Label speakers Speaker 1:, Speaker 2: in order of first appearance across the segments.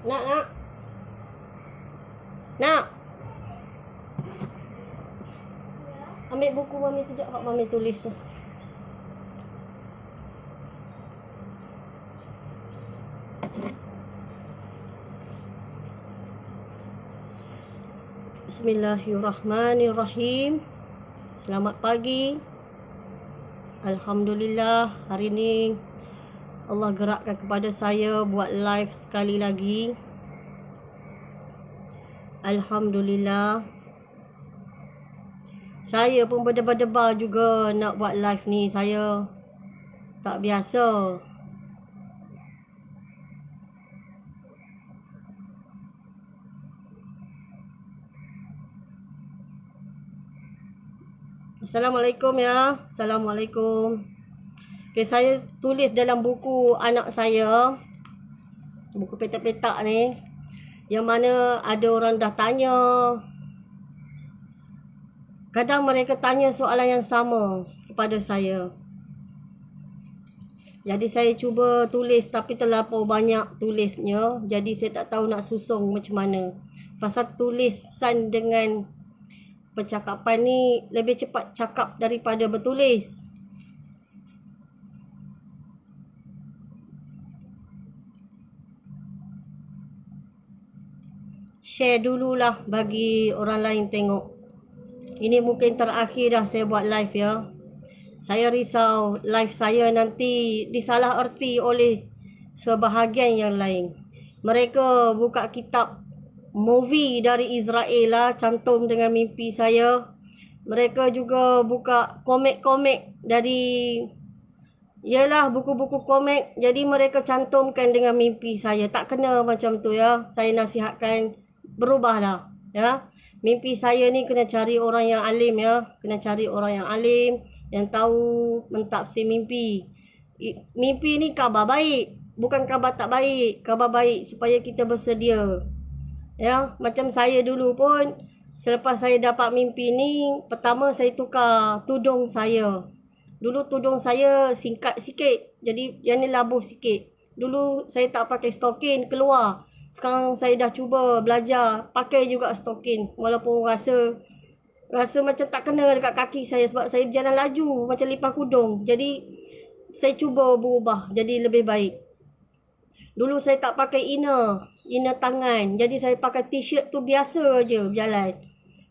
Speaker 1: Nak. Nak. Ambil buku Mami tu jap, Mami tulis tu. Bismillahirrahmanirrahim. Selamat pagi. Alhamdulillah, hari ni Allah gerakkan kepada saya buat live sekali lagi. Alhamdulillah. Saya pun berdebar-debar juga nak buat live ni. Saya tak biasa. Assalamualaikum ya. Assalamualaikum. Okay, saya tulis dalam buku anak saya, buku petak-petak ni, yang mana ada orang dah tanya. Kadang mereka tanya soalan yang sama kepada saya. Jadi saya cuba tulis, tapi terlalu banyak tulisnya. Jadi saya tak tahu nak susung macam mana. Pasal tulisan dengan percakapan ni lebih cepat cakap daripada bertulis. Share dululah bagi orang lain tengok. Ini mungkin terakhir dah saya buat live ya. Saya risau live saya nanti disalah erti oleh sebahagian yang lain. Mereka buka kitab movie dari Israel lah, cantum dengan mimpi saya. Mereka juga buka komik-komik dari, yalah, buku-buku komik. Jadi mereka cantumkan dengan mimpi saya. Tak kena macam tu ya. Saya nasihatkan berubahlah ya. Mimpi saya ni kena cari orang yang alim ya. Kena cari orang yang alim, yang tahu mentafsir mimpi. Mimpi ni khabar baik, bukan khabar tak baik. Khabar baik supaya kita bersedia. Ya, macam saya dulu pun, selepas saya dapat mimpi ni, pertama saya tukar tudung saya. Dulu tudung saya singkat sikit, jadi yang ni labuh sikit. Dulu saya tak pakai stokin keluar. Sekarang saya dah cuba belajar pakai juga stokin, walaupun rasa macam tak kena dekat kaki saya sebab saya berjalan laju macam lipas kudung. Jadi saya cuba berubah jadi lebih baik. Dulu saya tak pakai inner tangan. Jadi saya pakai t-shirt tu biasa je berjalan.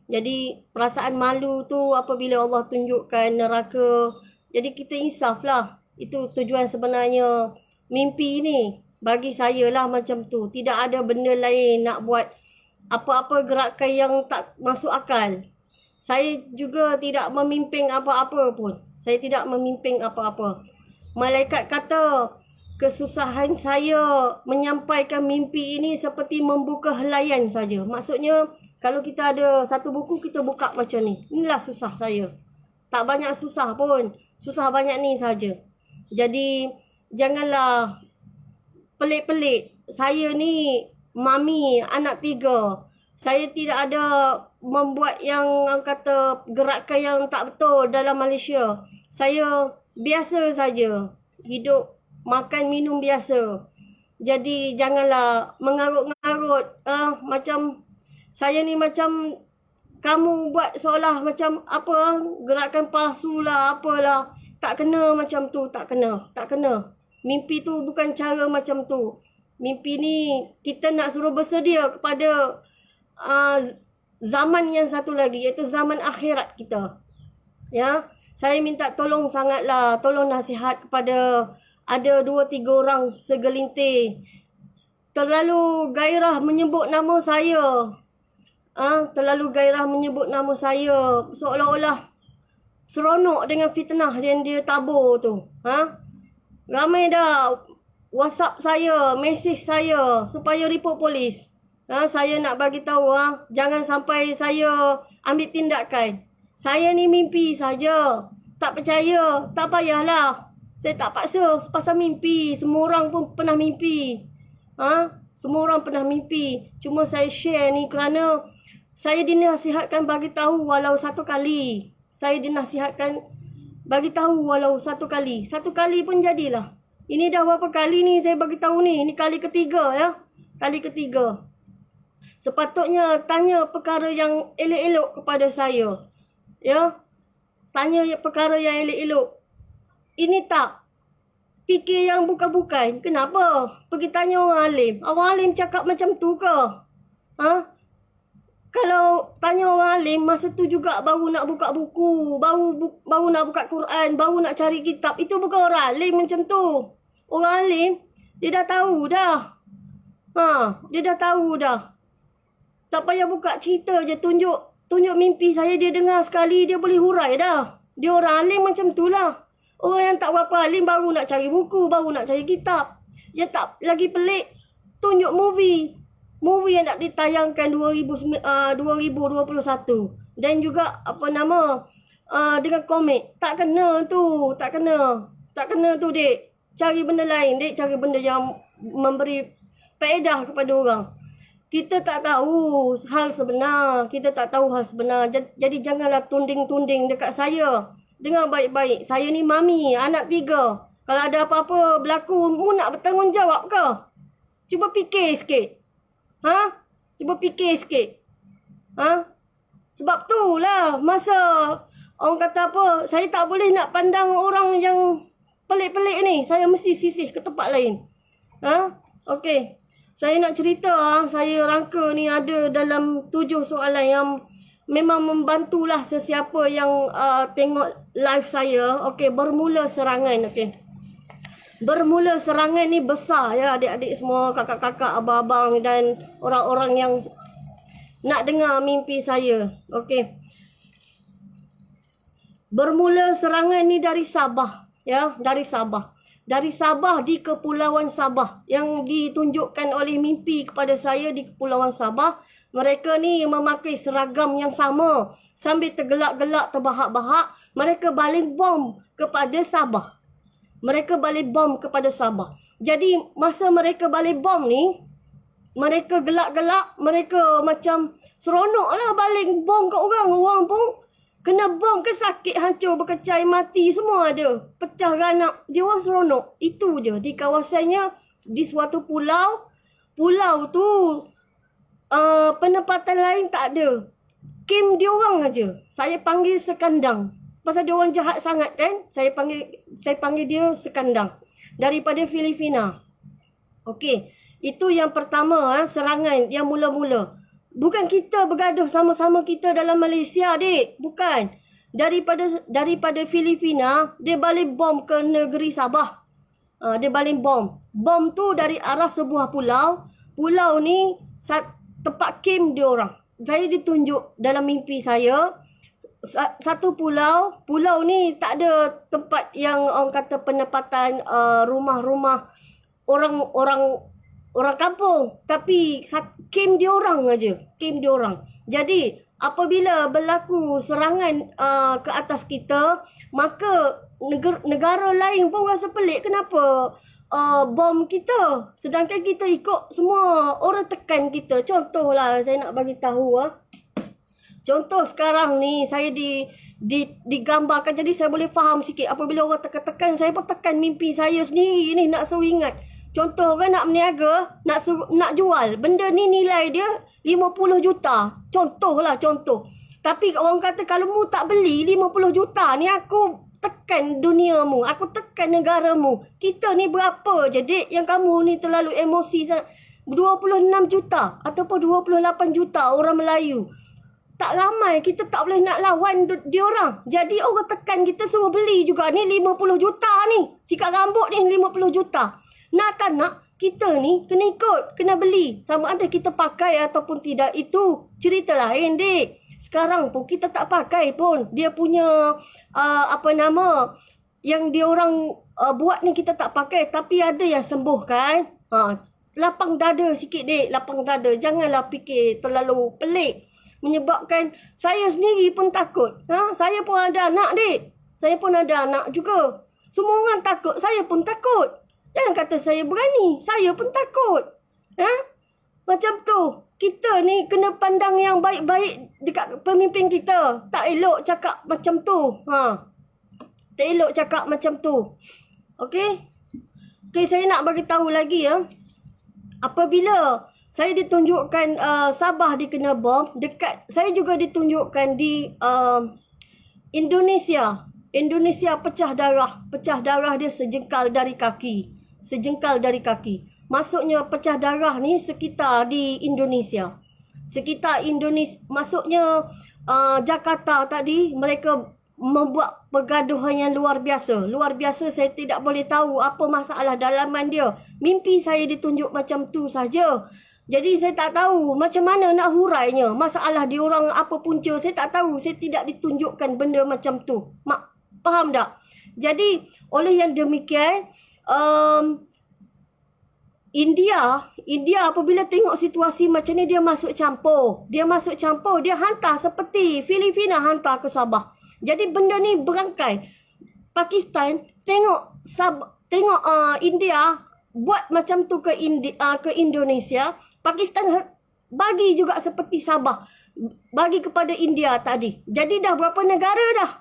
Speaker 1: Jadi perasaan malu tu apabila Allah tunjukkan neraka. Jadi kita insaf lah. Itu tujuan sebenarnya mimpi ni. Bagi saya lah macam tu. Tidak ada benda lain nak buat apa-apa gerakan yang tak masuk akal. Saya juga tidak memimpin apa-apa pun. Saya tidak memimpin apa-apa. Malaikat kata, kesusahan saya menyampaikan mimpi ini seperti membuka helaian saja. Maksudnya, kalau kita ada satu buku, kita buka macam ni. Inilah susah saya. Tak banyak susah pun. Susah banyak ni saja. Jadi, janganlah pelik-pelik. Saya ni mami, anak 3. Saya tidak ada membuat yang kata gerakan yang tak betul dalam Malaysia. Saya biasa saja. Hidup, makan, minum biasa. Jadi janganlah mengarut-ngarut. Macam saya ni macam kamu buat seolah macam apa, gerakan palsu lah, apalah. Tak kena macam tu, tak kena. Tak kena. Mimpi tu bukan cara macam tu. Mimpi ni kita nak suruh bersedia kepada zaman yang satu lagi, iaitu zaman akhirat kita. Ya, saya minta tolong sangatlah, tolong nasihat kepada ada 2-3 orang segelintir terlalu gairah menyebut nama saya. Terlalu gairah menyebut nama saya, seolah-olah seronok dengan fitnah yang dia tabur tu. Ramai dah WhatsApp saya, mesej saya supaya report polis. Saya nak bagi tahu, jangan sampai saya ambil tindakan. Saya ni mimpi saja. Tak percaya, tak payahlah. Saya tak paksa pasal mimpi. Semua orang pun pernah mimpi. Semua orang pernah mimpi. Cuma saya share ni kerana saya dinasihatkan bagi tahu walau satu kali. Saya dinasihatkan bagi tahu walau satu kali. Satu kali pun jadilah. Ini dah berapa kali ni saya bagi tahu ni. Ini kali ketiga ya. Kali ketiga. Sepatutnya tanya perkara yang elok-elok kepada saya. Ya. Tanya perkara yang elok-elok. Ini tak. Fikir yang bukan-bukan. Kenapa? Pergi tanya orang alim. Orang alim cakap macam tu ke? Ha? Kalau tanya orang alim, masa tu juga baru nak buka buku, baru nak buka Quran, baru nak cari kitab. Itu bukan orang alim macam tu. Orang alim, dia dah tahu dah. Dia dah tahu dah. Tak payah buka cerita je, tunjuk mimpi saya, dia dengar sekali, dia boleh hurai dah. Dia orang alim macam tu lah. Orang yang tak berapa alim baru nak cari buku, baru nak cari kitab. Yang tak lagi pelik, tunjuk movie. Movie yang nak ditayangkan 2021. Dan juga dengan komik. Tak kena tu, tak kena tu dek. Cari benda lain dek, cari benda yang memberi faedah kepada orang. Kita tak tahu hal sebenar, jadi janganlah tunding-tunding dekat saya. Dengar baik-baik, saya ni mami, anak 3. Kalau ada apa-apa berlaku, mu nak bertanggungjawab ke? Cuba fikir sikit. Cuba fikir sikit. Sebab tu lah masa orang kata apa, saya tak boleh nak pandang orang yang pelik-pelik ni. Saya mesti sisih ke tempat lain. Okey. Saya nak cerita, saya rangka ni ada dalam 7 soalan yang memang membantulah sesiapa yang tengok live saya. Okey, bermula serangan. Okey. Bermula serangan ni besar ya adik-adik semua, kakak-kakak, abang-abang dan orang-orang yang nak dengar mimpi saya. Okey. Bermula serangan ni dari Sabah ya, dari Sabah. Dari Sabah di Kepulauan Sabah yang ditunjukkan oleh mimpi kepada saya di Kepulauan Sabah. Mereka ni memakai seragam yang sama. Sambil tergelak-gelak, terbahak-bahak, mereka baling bom kepada Sabah. Jadi masa mereka baling bom ni, mereka gelak-gelak, mereka macam seronok lah baling bom kat orang. Orang pun kena bom ke sakit, hancur, berkecai, mati, semua ada. Pecah ranak, dia orang seronok. Itu je, di kawasannya, di suatu pulau. Pulau tu, penempatan lain tak ada. Kem dia orang aja. Saya panggil sekandang. Pasal dia orang jahat sangat kan. Saya panggil dia sekandang. Daripada Filipina. Okey. Itu yang pertama serangan yang mula-mula. Bukan kita bergaduh sama-sama kita dalam Malaysia dek. Bukan. Daripada Filipina, dia balik bom ke negeri Sabah. Dia balik bom. Bom tu dari arah sebuah pulau. Pulau ni tempat kem dia orang. Saya ditunjuk dalam mimpi saya. Satu pulau ni tak ada tempat yang orang kata penempatan rumah-rumah orang kampung, tapi kem dia orang aja, kem dia orang. Jadi apabila berlaku serangan ke atas kita, maka negara lain pun rasa pelik kenapa bom kita, sedangkan kita ikut semua orang tekan kita. Contohlah saya nak bagi tahu contoh sekarang ni saya digambarkan, jadi saya boleh faham sikit. Apabila orang tekan-tekan, saya pun tekan mimpi saya sendiri ni nak suruh ingat. Contoh kan nak berniaga, nak jual. Benda ni nilai dia 50 juta. Contoh. Tapi orang kata kalau mu tak beli 50 juta ni, aku tekan duniamu, aku tekan negaramu. Kita ni berapa je dek yang kamu ni terlalu emosi sangat. 26 juta ataupun 28 juta orang Melayu. Tak ramai, kita tak boleh nak lawan dia orang. Jadi orang tekan kita suruh beli juga ni 50 juta ni. Sikat rambut ni 50 juta. Nak tak nak, kita ni kena ikut, kena beli. Sama ada kita pakai ataupun tidak, itu cerita lain dek. Sekarang pun kita tak pakai pun. Dia punya yang dia orang buat ni kita tak pakai. Tapi ada yang sembuh kan. Lapang dada sikit dek, lapang dada. Janganlah fikir terlalu pelik. Menyebabkan saya sendiri pun takut. Saya pun ada anak dek. Saya pun ada anak juga. Semua orang takut, saya pun takut. Jangan kata saya berani, saya pun takut. Macam tu. Kita ni kena pandang yang baik-baik dekat pemimpin kita. Tak elok cakap macam tu. Tak elok cakap macam tu. Okey? Okay, saya nak bagi tahu lagi ya. Apabila saya ditunjukkan Sabah dikena bom, dekat saya juga ditunjukkan di Indonesia. Indonesia pecah darah dia sejengkal dari kaki. Sejengkal dari kaki. Maksudnya pecah darah ni sekitar di Indonesia. Sekitar Indonesia, maksudnya Jakarta tadi mereka membuat pergaduhan yang luar biasa. Luar biasa, saya tidak boleh tahu apa masalah dalaman dia. Mimpi saya ditunjuk macam tu saja. Jadi saya tak tahu macam mana nak hurainya. Masalah diorang apa punca, saya tak tahu. Saya tidak ditunjukkan benda macam tu. Faham tak? Jadi oleh yang demikian, India apabila tengok situasi macam ni, dia masuk campur. Dia hantar seperti Filipina hantar ke Sabah. Jadi benda ni berangkai. Pakistan tengok India buat macam tu ke Indonesia. Pakistan bagi juga seperti Sabah. Bagi kepada India tadi. Jadi dah berapa negara dah?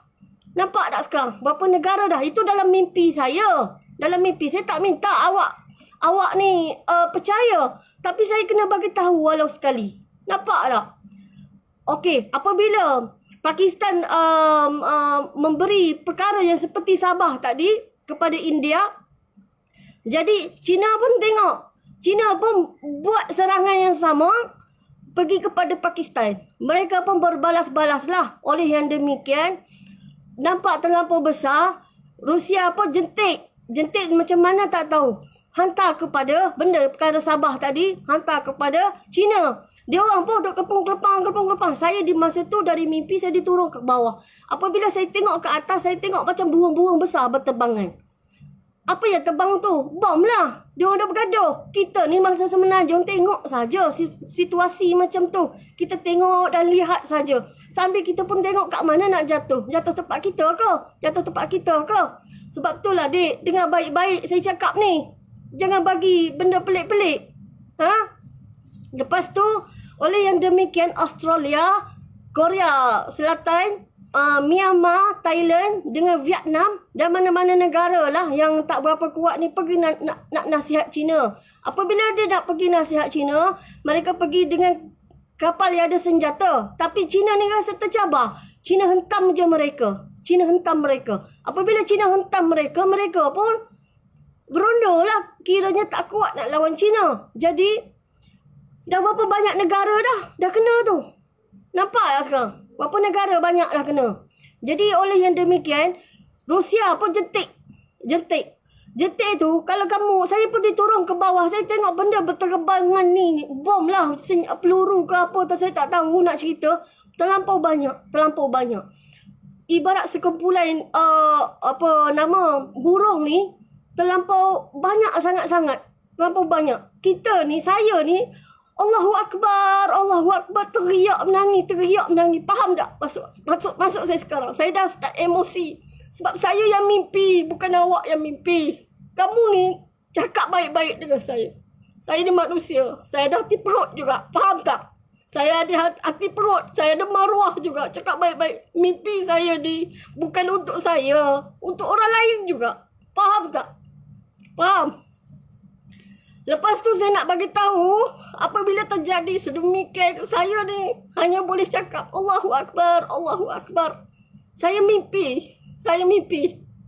Speaker 1: Nampak tak sekarang? Berapa negara dah? Itu dalam mimpi saya. Dalam mimpi saya tak minta awak ni percaya. Tapi saya kena bagi tahu walau sekali. Nampak tak? Okey, apabila Pakistan memberi perkara yang seperti Sabah tadi kepada India, jadi China pun tengok. China pun buat serangan yang sama pergi kepada Pakistan. Mereka pun berbalas-balaslah. Oleh yang demikian, nampak terlampau besar. Rusia pun jentik. Jentik macam mana tak tahu. Hantar kepada benda perkara Sabah tadi, hantar kepada China. Dia orang pun duduk kelepang. Saya di masa tu dari mimpi saya diturun ke bawah. Apabila saya tengok ke atas, saya tengok macam burung-burung besar berterbangan. Apa yang terbang tu? Bom lah. Dia orang dah bergaduh. Kita ni masa semenanjung tengok saja situasi macam tu. Kita tengok dan lihat saja. Sambil kita pun tengok kat mana nak jatuh. Jatuh tempat kita ke? Sebab itulah dek, dengar baik-baik saya cakap ni. Jangan bagi benda pelik-pelik. Lepas tu, oleh yang demikian, Australia, Korea Selatan, Myanmar, Thailand dengan Vietnam dan mana-mana negara lah yang tak berapa kuat ni pergi nak nasihat China. Apabila dia nak pergi nasihat China, mereka pergi dengan kapal yang ada senjata. Tapi China ni rasa tercabar. China hentam je mereka. Apabila China hentam mereka, mereka pun berundur lah. Kiranya tak kuat nak lawan China. Jadi, dah berapa banyak negara dah kena tu. Nampak tak sekarang? Berapa negara banyak dah kena. Jadi oleh yang demikian, Rusia pun jentik. Jentik tu, kalau kamu, saya pun diturun ke bawah. Saya tengok benda berterbangan ni. Bom lah, peluru ke apa tu, saya tak tahu nak cerita. Terlampau banyak. Ibarat sekumpulan, burung ni, terlampau banyak sangat-sangat. Terlampau banyak. Kita ni, saya ni, Allahu Akbar, teriak menangis. Faham tak? Masuk saya sekarang. Saya dah start emosi. Sebab saya yang mimpi, bukan awak yang mimpi. Kamu ni cakap baik-baik dengan saya. Saya ni manusia. Saya ada hati perut juga. Faham tak? Saya ada hati perut. Saya ada maruah juga. Cakap baik-baik. Mimpi saya ni bukan untuk saya. Untuk orang lain juga. Faham tak? Faham? Lepas tu saya nak bagi tahu, apabila terjadi sedemikian, saya ni hanya boleh cakap Allahu Akbar. Saya mimpi.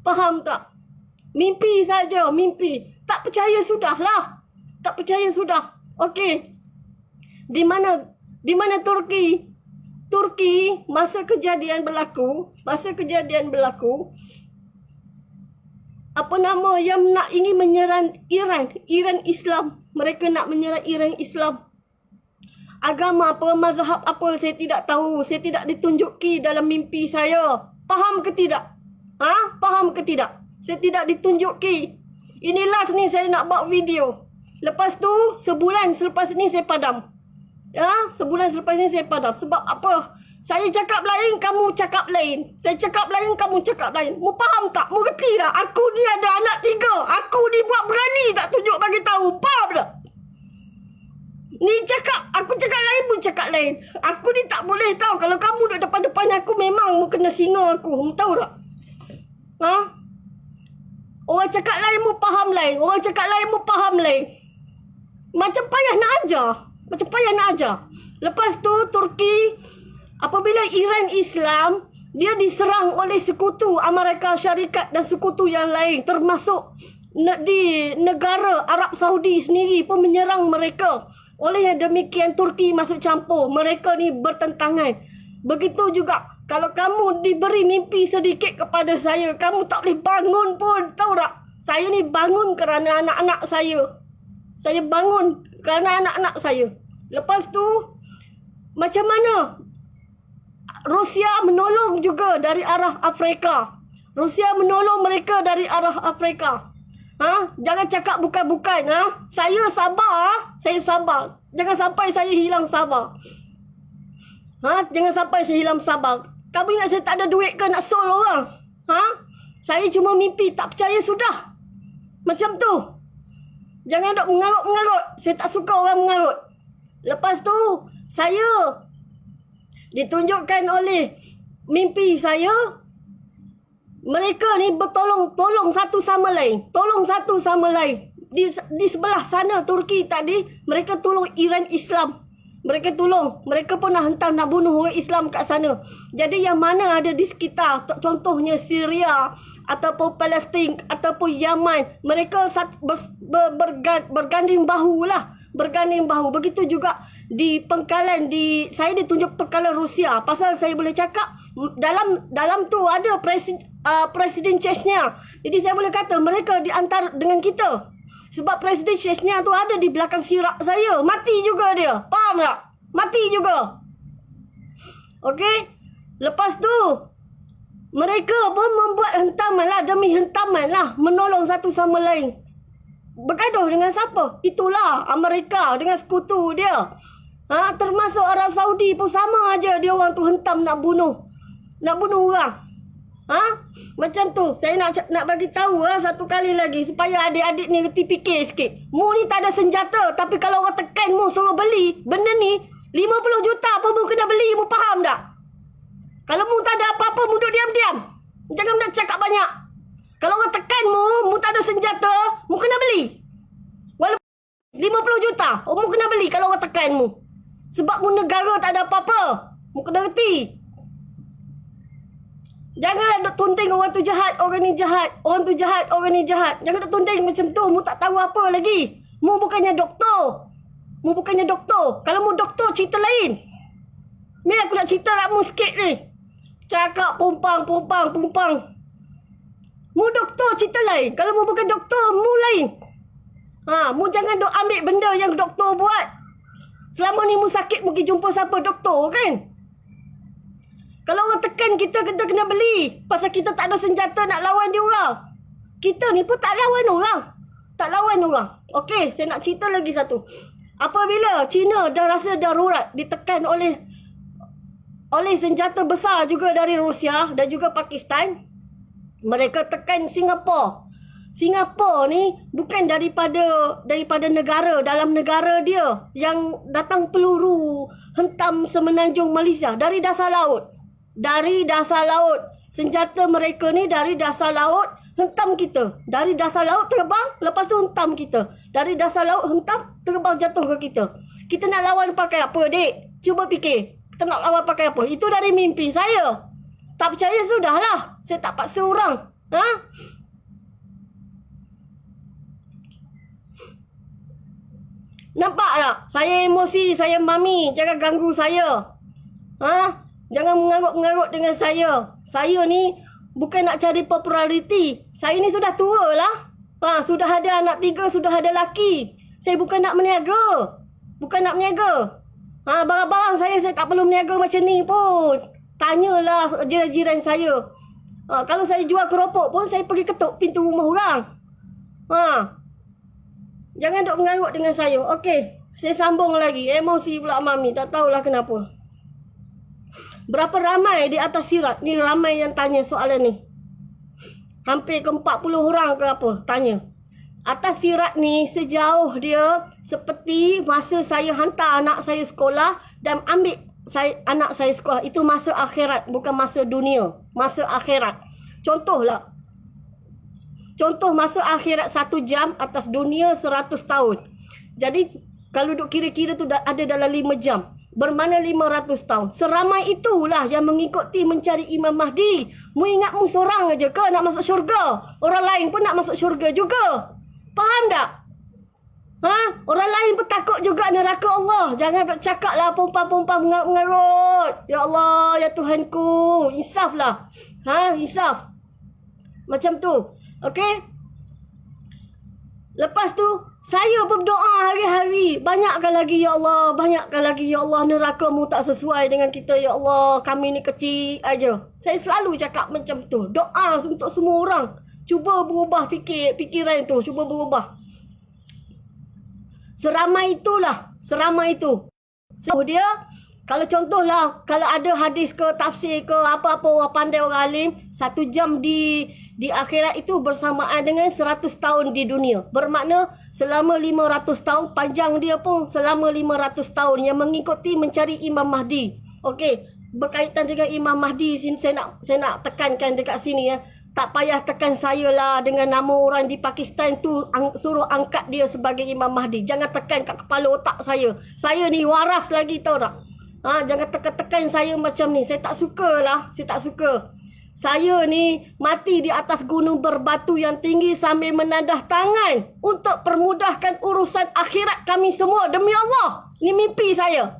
Speaker 1: Faham tak? Mimpi saja, mimpi. Tak percaya sudahlah. Okey. Di mana Turki? Turki masa kejadian berlaku, yang nak ingin menyerang Iran Islam. Mereka nak menyerang Iran Islam. Agama apa, mazhab apa, saya tidak tahu. Saya tidak ditunjuki dalam mimpi saya. Faham ke tidak? Faham ke tidak? Saya tidak ditunjuki. Ini last ni saya nak buat video. Lepas tu, sebulan selepas ni saya padam. Sebab apa? Saya cakap lain, kamu cakap lain. Saya cakap lain, kamu cakap lain. Mu faham tak? Mu gerti tak? Aku ni ada anak 3. Aku ni buat berani tak tunjuk bagi tahu. Faham tak? Ni cakap, aku cakap lain, mu cakap lain. Aku ni tak boleh tahu. Kalau kamu duduk depan-depan aku, memang mu kena singa aku. Mu tahu tak? Orang cakap lain mu faham lain. Orang cakap lain mu faham lain. Macam payah nak ajar. Macam payah nak ajar. Lepas tu Turki, apabila Iran Islam, dia diserang oleh sekutu Amerika Syarikat dan sekutu yang lain. Termasuk di negara Arab Saudi sendiri pun menyerang mereka. Oleh yang demikian Turki masuk campur. Mereka ni bertentangan. Begitu juga kalau kamu diberi mimpi sedikit kepada saya, kamu tak boleh bangun pun. Tahu tak? Saya ni bangun kerana anak-anak saya. Saya bangun kerana anak-anak saya. Lepas tu, macam mana Rusia menolong juga dari arah Afrika. Rusia menolong mereka dari arah Afrika. Jangan cakap bukan-bukan. Saya sabar. Saya sabar. Jangan sampai saya hilang sabar. Jangan sampai saya hilang sabar. Kamu ingat saya tak ada duit ke nak sol orang? Saya cuma mimpi, tak percaya sudah. Macam tu. Jangan dok mengarut-mengarut. Saya tak suka orang mengarut. Lepas tu, saya ditunjukkan oleh mimpi saya, mereka ni bertolong-tolong satu sama lain. Tolong satu sama lain. Di sebelah sana Turki tadi, mereka tolong Iran Islam. Mereka tolong. Mereka pun nak hentam, nak bunuh orang Islam kat sana. Jadi yang mana ada di sekitar, contohnya Syria, ataupun Palestin, ataupun Yaman, mereka berganding bahu lah. Berganding bahu. Begitu juga di pengkalan, saya ditunjuk pengkalan Rusia. Pasal saya boleh cakap, dalam tu ada Presiden Chechnya. Jadi saya boleh kata mereka di antara dengan kita. Sebab Presiden Chechnya tu ada di belakang sirak saya. Mati juga dia. Faham tak? Mati juga. Okey? Lepas tu, mereka pun membuat hentaman lah demi hentaman lah. Menolong satu sama lain. Bergaduh dengan siapa? Itulah Amerika dengan sekutu dia. Termasuk Arab Saudi pun sama aja. Dia orang tu hentam nak bunuh. Nak bunuh orang. Macam tu. Saya nak bagi tahu satu kali lagi supaya adik-adik ni reti fikir sikit. Mu ni tak ada senjata, tapi kalau orang tekan mu suruh beli benda ni 50 juta pun mu kena beli. Mu faham tak? Kalau mu tak ada apa-apa, mu duduk diam-diam. Jangan nak cakap banyak. Kalau orang tekan mu tak ada senjata, mu kena beli. Walaupun 50 juta, mu kena beli kalau orang tekan mu. Sebab mu negara tak ada apa-apa. Mu kena reti. Janganlah duk tunding orang tu jahat, orang ni jahat. Orang tu jahat, orang ni jahat. Jangan duk tunding macam tu. Mu tak tahu apa lagi. Mu bukannya doktor. Mu bukannya doktor. Kalau mu doktor, cerita lain. Ni aku nak cerita kat mu sikit ni. Cakap pumpang. Mu doktor, cerita lain. Kalau mu bukan doktor, mu lain. Mu jangan duk ambil benda yang doktor buat. Selama ni mu sakit, mu pergi jumpa siapa doktor kan? Kalau orang tekan kita kena beli. Pasal kita tak ada senjata nak lawan dia orang. Kita ni pun tak lawan orang. Tak lawan orang. Okey, saya nak cerita lagi satu. Apabila China dah rasa darurat, ditekan oleh senjata besar juga dari Rusia dan juga Pakistan, mereka tekan Singapura. Singapura ni bukan daripada negara, dalam negara dia yang datang peluru hentam semenanjung Malaysia, dari dasar laut. Dari dasar laut. Senjata mereka ni dari dasar laut hentam kita. Dari dasar laut terbang, lepas tu hentam kita. Dari dasar laut hentam, terbang jatuh ke kita. Kita nak lawan pakai apa, dek? Cuba fikir. Kita nak lawan pakai apa? Itu dari mimpi saya. Tak percaya sudahlah. Saya tak paksa orang. Nampak tak? Saya emosi, saya mami. Jangan ganggu saya. Jangan mengarut-mengarut dengan saya. Saya ni bukan nak cari populariti. Saya ni sudah tua lah. Sudah ada anak 3, sudah ada laki. Saya bukan nak meniaga. Bukan nak meniaga. Barang-barang saya tak perlu meniaga macam ni pun. Tanyalah jiran-jiran saya. Kalau saya jual keropok pun, saya pergi ketuk pintu rumah orang. Jangan duk mengarut dengan saya. Okey, saya sambung lagi. Emosi pula mami. Tak tahulah kenapa. Berapa ramai di atas sirat? Ni ramai yang tanya soalan ni. Hampir ke 40 orang ke apa tanya. Atas sirat ni sejauh dia seperti masa saya hantar anak saya sekolah dan ambil anak saya sekolah. Itu masa akhirat, bukan masa dunia. Masa akhirat. Contohlah. Contoh masa akhirat 1 jam, atas dunia 100 tahun. Jadi kalau duk kira-kira tu ada dalam 5 jam. Bermakna 500 tahun. Seramai itulah yang mengikuti mencari Imam Mahdi. Mu ingat mu seorang aja ke nak masuk syurga? Orang lain pun nak masuk syurga juga. Faham tak? Ha? Orang lain pun takut juga neraka Allah. Jangan bercakap lah perempuan-perempuan mengarut. Ya Allah, ya Tuhanku. Insaflah. Ha? Insaf. Macam tu. Okey? Lepas tu, saya berdoa hari-hari. Banyakkan lagi, ya Allah. Banyakkan lagi, ya Allah. Neraka-Mu tak sesuai dengan kita, ya Allah. Kami ni kecil aja. Saya selalu cakap macam tu. Doa untuk semua orang. Cuba berubah fikiran tu. Cuba berubah. Seramai itulah. Seramai itu. So, dia, kalau contohlah, kalau ada hadis ke, tafsir ke, apa-apa orang pandai, orang alim, 1 jam di akhirat itu bersamaan dengan 100 tahun di dunia. Bermakna selama 500 tahun, panjang dia pun selama 500 tahun yang mengikuti mencari Imam Mahdi. Okey, berkaitan dengan Imam Mahdi, saya nak tekankan dekat sini ya. Tak payah tekan saya lah dengan nama orang di Pakistan tu suruh angkat dia sebagai Imam Mahdi. Jangan tekan kat kepala otak saya. Saya ni waras lagi, tahu tak? Ha, jangan tekan-tekan saya macam ni. Saya tak suka lah. Saya tak suka. Saya ni mati di atas gunung berbatu yang tinggi sambil menadah tangan untuk permudahkan urusan akhirat kami semua. Demi Allah. Ni mimpi saya.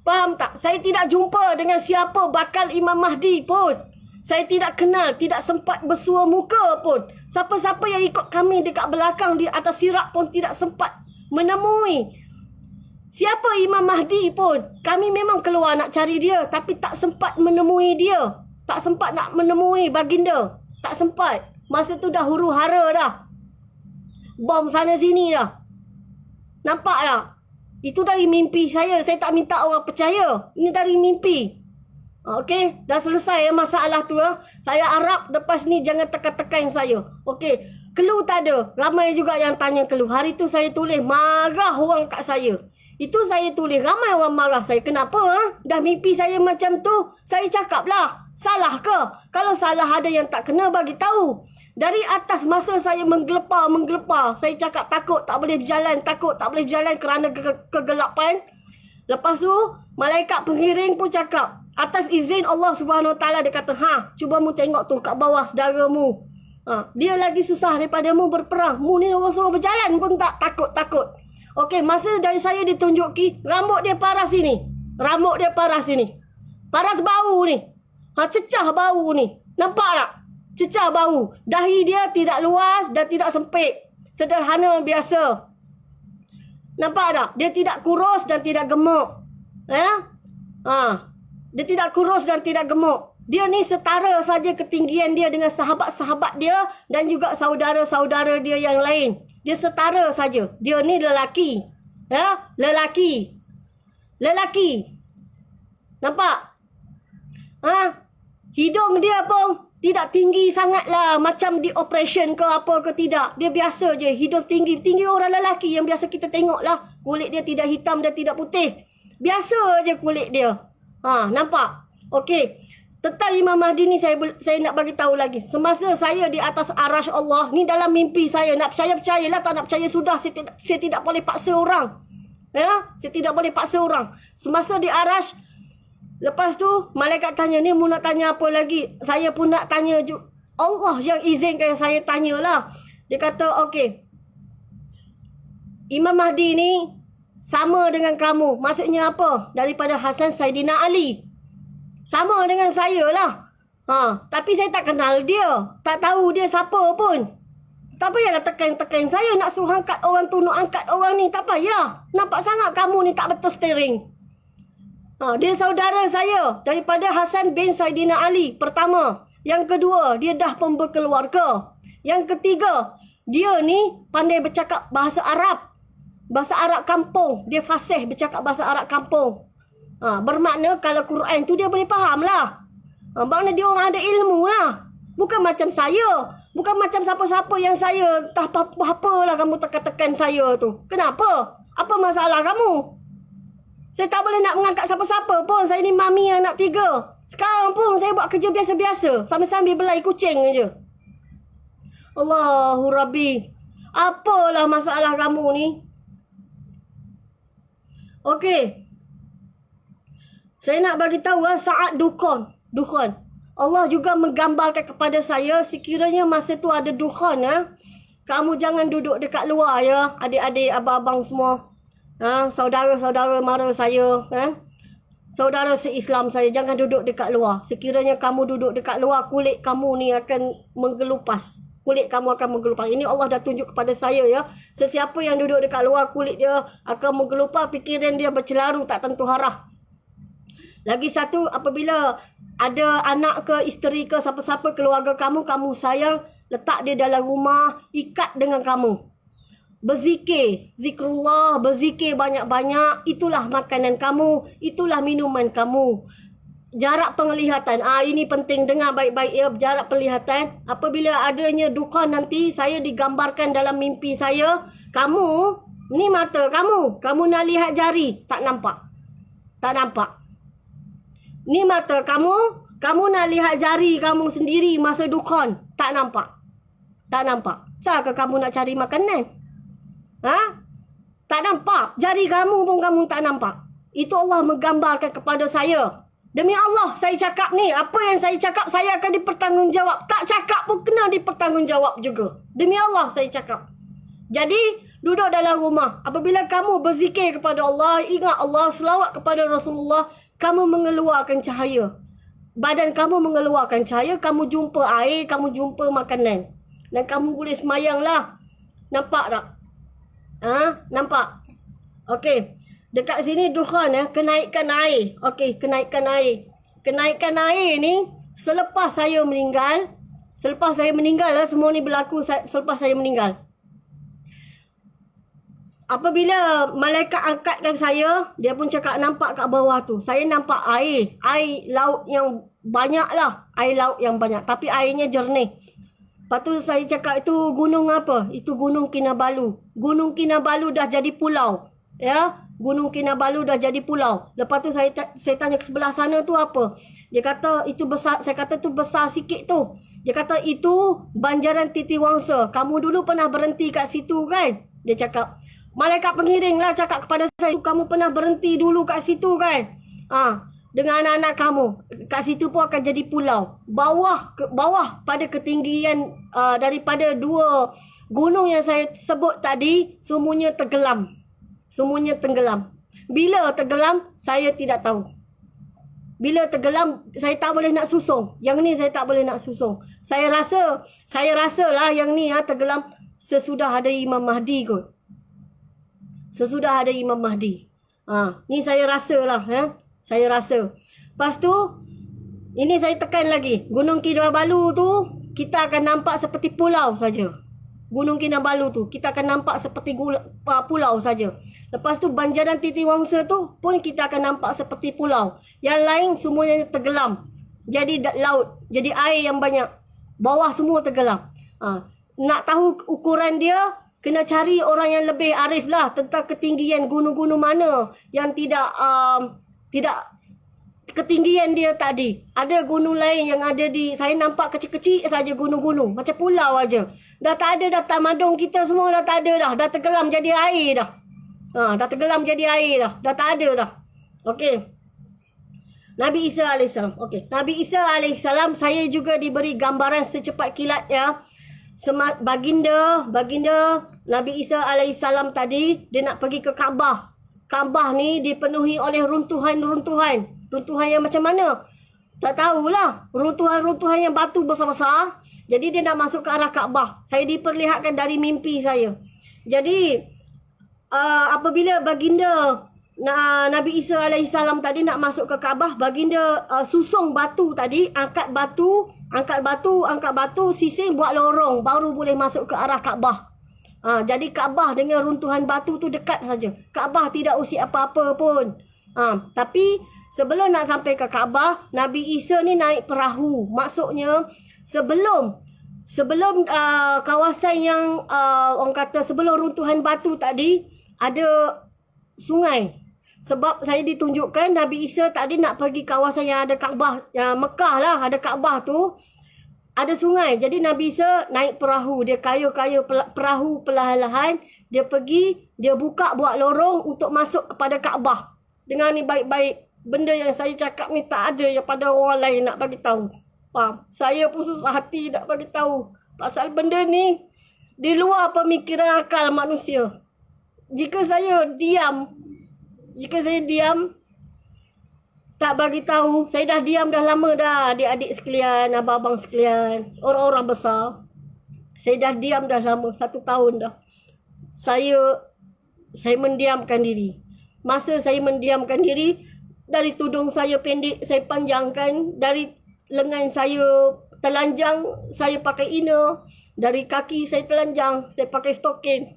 Speaker 1: Faham tak? Saya tidak jumpa dengan siapa bakal Imam Mahdi pun. Saya tidak kenal, tidak sempat bersua muka pun. Siapa-siapa yang ikut kami dekat belakang di atas sirat pun tidak sempat menemui siapa Imam Mahdi pun. Kami memang keluar nak cari dia, tapi tak sempat menemui dia. Tak sempat nak menemui baginda. Tak sempat. Masa tu dah huru hara dah. Bom sana sini dah. Nampak tak? Itu dari mimpi saya. Saya tak minta orang percaya. Ini dari mimpi. Okey, dah selesai masalah tu. Saya harap lepas ni jangan tekan-tekan saya. Okey, clue tak ada. Ramai juga yang tanya clue. Hari tu saya tulis marah orang kat saya. Itu saya tulis ramai orang marah saya. Kenapa? Dah mimpi saya macam tu. Saya cakap lah. Salah ke? Kalau salah ada yang tak kena bagi tahu. Dari atas masa saya menggelepar. Saya cakap takut tak boleh berjalan. Takut tak boleh berjalan kerana kegelapan. Lepas tu, malaikat pengiring pun cakap. Atas izin Allah Subhanahu Wa Taala dia kata, cuba mu tengok tu kat bawah saudaramu. Dia lagi susah daripada mu berperang. Mu ni orang suruh berjalan pun tak takut. Okey, masa dari saya ditunjuki, rambut dia paras sini. Rambut dia paras sini. Paras bau ni. Cecah bau ni. Nampak tak? Cecah bau. Dahi dia tidak luas dan tidak sempit. Sederhana biasa. Nampak tak? Dia tidak kurus dan tidak gemuk. Dia tidak kurus dan tidak gemuk. Dia ni setara saja ketinggian dia dengan sahabat-sahabat dia dan juga saudara-saudara dia yang lain. Dia setara saja. Dia ni lelaki. Lelaki. Nampak? Hidung dia pun tidak tinggi sangatlah macam di operation ke apa ke tidak. Dia biasa je. Hidung tinggi. Tinggi orang lelaki yang biasa kita tengok lah. Kulit dia tidak hitam dan tidak putih. Biasa je kulit dia. Nampak? Okey. Tentang Imam Mahdi ni saya nak bagi tahu lagi. Semasa saya di atas arasy Allah, ni dalam mimpi saya. Nak percayalah, tak nak percaya sudah. Saya tidak boleh paksa orang. Saya tidak boleh paksa orang. Semasa di arasy, lepas tu malaikat tanya, ni mu nak tanya apa lagi? Saya pun nak tanya juga. Allah yang izinkan saya tanyalah. Dia kata, okey. Imam Mahdi ni sama dengan kamu. Maksudnya apa? Daripada Hasan Saidina Ali. Sama dengan saya lah. Tapi saya tak kenal dia. Tak tahu dia siapa pun. Tak payahlah tekan-tekan saya nak suruh angkat orang tu, nak angkat orang ni. Tak payah. Nampak sangat kamu ni tak betul steering. Dia saudara saya. Daripada Hasan bin Saidina Ali. Pertama. Yang kedua, dia dah pun berkeluarga. Yang ketiga, dia ni pandai bercakap bahasa Arab. Bahasa Arab kampung. Dia fasih bercakap bahasa Arab kampung. Bermakna kalau Quran tu dia boleh faham lah. Maknanya dia orang ada ilmu lah. Bukan macam saya. Bukan macam siapa-siapa yang saya tak apa-apa lah kamu tekan-tekan saya tu. Kenapa? Apa masalah kamu? Saya tak boleh nak mengangkat siapa-siapa pun. Saya ni mami anak 3. Sekarang pun saya buat kerja biasa-biasa. Sambil-sambil belai kucing je. Allahu Rabbi. Apalah masalah kamu ni? Okey. Saya nak bagi tahu saat dukhan. Allah juga menggambarkan kepada saya sekiranya masa tu ada dukhan kamu jangan duduk dekat luar ya, adik-adik, abang-abang semua. Saudara-saudara mara saya, saudara se-Islam saya, jangan duduk dekat luar. Sekiranya kamu duduk dekat luar, kulit kamu ni akan menggelupas. Kulit kamu akan menggelupas. Ini Allah dah tunjuk kepada saya ya. Sesiapa yang duduk dekat luar, kulit dia akan menggelupas, fikiran dia bercelaru tak tentu arah. Lagi satu, apabila ada anak ke, isteri ke, siapa-siapa keluarga kamu, kamu sayang, letak dia dalam rumah, ikat dengan kamu. Berzikir, zikrullah, berzikir banyak-banyak, itulah makanan kamu, itulah minuman kamu. Jarak penglihatan, ini penting, dengar baik-baik ya, jarak penglihatan. Apabila adanya dukhan nanti, saya digambarkan dalam mimpi saya, kamu, ni mata kamu nak lihat jari, tak nampak. Ni mata kamu nak lihat jari kamu sendiri masa dukhan, tak nampak. Sahaja kamu nak cari makanan? Tak nampak. Jari kamu pun kamu tak nampak. Itu Allah menggambarkan kepada saya. Demi Allah, saya cakap ni, apa yang saya cakap, saya akan dipertanggungjawab. Tak cakap pun kena dipertanggungjawab juga. Demi Allah, saya cakap. Jadi, duduk dalam rumah. Apabila kamu berzikir kepada Allah, ingat Allah, selawat kepada Rasulullah, kamu mengeluarkan cahaya. Badan kamu mengeluarkan cahaya, kamu jumpa air, kamu jumpa makanan. Dan kamu boleh semayang lah. Nampak tak? Nampak? Okey. Dekat sini dukhan kenaikan air. Okey, kenaikan air. Kenaikan air ni selepas saya meninggal. Semua ni berlaku selepas saya meninggal. Apabila malaikat angkatkan saya, dia pun cakap nampak kat bawah tu. Saya nampak air laut yang banyak lah. Air laut yang banyak. Tapi airnya jernih. Lepas tu saya cakap itu gunung apa? Itu Gunung Kinabalu. Gunung Kinabalu dah jadi pulau. Ya, Gunung Kinabalu dah jadi pulau. Lepas tu saya tanya ke sebelah sana tu apa? Dia kata itu besar. Saya kata tu besar sikit tu. Dia kata itu Banjaran Titiwangsa. Kamu dulu pernah berhenti kat situ kan? Dia cakap. Malaikat pengiring lah cakap kepada saya. Kamu pernah berhenti dulu kat situ kan? Dengan anak-anak kamu. Kat situ pun akan jadi pulau. Bawah pada ketinggian daripada dua gunung yang saya sebut tadi, semuanya tenggelam. Bila tenggelam, saya tidak tahu. Bila tenggelam, saya tak boleh nak susung. Yang ni saya tak boleh nak susung. Saya rasa lah yang ni tenggelam sesudah ada Imam Mahdi kot. Sesudah ada Imam Mahdi. Ni saya rasa lah. Saya rasa. Lepas tu, ini saya tekan lagi. Gunung Kinabalu tu, kita akan nampak seperti pulau saja. Gunung Kinabalu tu, kita akan nampak seperti pulau saja. Lepas tu, Banjaran Titiwangsa tu pun kita akan nampak seperti pulau. Yang lain semuanya tenggelam. Jadi laut. Jadi air yang banyak. Bawah semua tenggelam. Nak tahu ukuran dia, kena cari orang yang lebih arif lah tentang ketinggian gunung-gunung mana yang tidak ketinggian dia tadi. Ada gunung lain yang ada saya nampak kecil-kecil saja gunung-gunung. Macam pulau aja. Dah tak ada dah, tamadung kita semua dah tak ada dah. Dah tenggelam jadi air dah. Dah tenggelam jadi air dah. Dah tak ada dah. Okey. Nabi Isa AS. Okey. Nabi Isa AS, saya juga diberi gambaran secepat kilat ya. Baginda Nabi Isa AS tadi, dia nak pergi ke Kaabah. Kaabah ni dipenuhi oleh runtuhan. Runtuhan yang macam mana? Tak tahulah. Runtuhan yang batu besar-besar. Jadi dia nak masuk ke arah Kaabah. Saya diperlihatkan dari mimpi saya. Jadi apabila baginda Nabi Isa AS tadi nak masuk ke Kaabah, baginda susung batu tadi, angkat batu, sising buat lorong, baru boleh masuk ke arah Kaabah. Jadi Kaabah dengan runtuhan batu tu dekat saja. Kaabah tidak usik apa-apa pun. Tapi sebelum nak sampai ke Kaabah, Nabi Isa ni naik perahu. Maksudnya sebelum kawasan yang orang kata sebelum runtuhan batu tadi ada sungai. Sebab saya ditunjukkan Nabi Isa tadi nak pergi kawasan yang ada Kaabah, yang Mekah lah, ada Kaabah tu. ada sungai. Jadi Nabi Isa naik perahu. Dia kayu-kayu perahu perlahan-lahan. Dia pergi, dia buka buat lorong untuk masuk kepada Kaabah. Dengar ni baik-baik. Benda yang saya cakap ni tak ada yang pada orang lain nak bagi tahu. Faham? Saya pun susah hati nak bagi tahu. Pasal benda ni di luar pemikiran akal manusia. Jika saya diam, tak bagi tahu, saya dah diam dah lama dah, adik-adik sekalian, abang-abang sekalian, orang-orang besar. Saya dah diam dah lama, 1 tahun dah. Saya mendiamkan diri. Masa saya mendiamkan diri, dari tudung saya pendek, saya panjangkan. Dari lengan saya telanjang, saya pakai inner. Dari kaki saya telanjang, saya pakai stokin.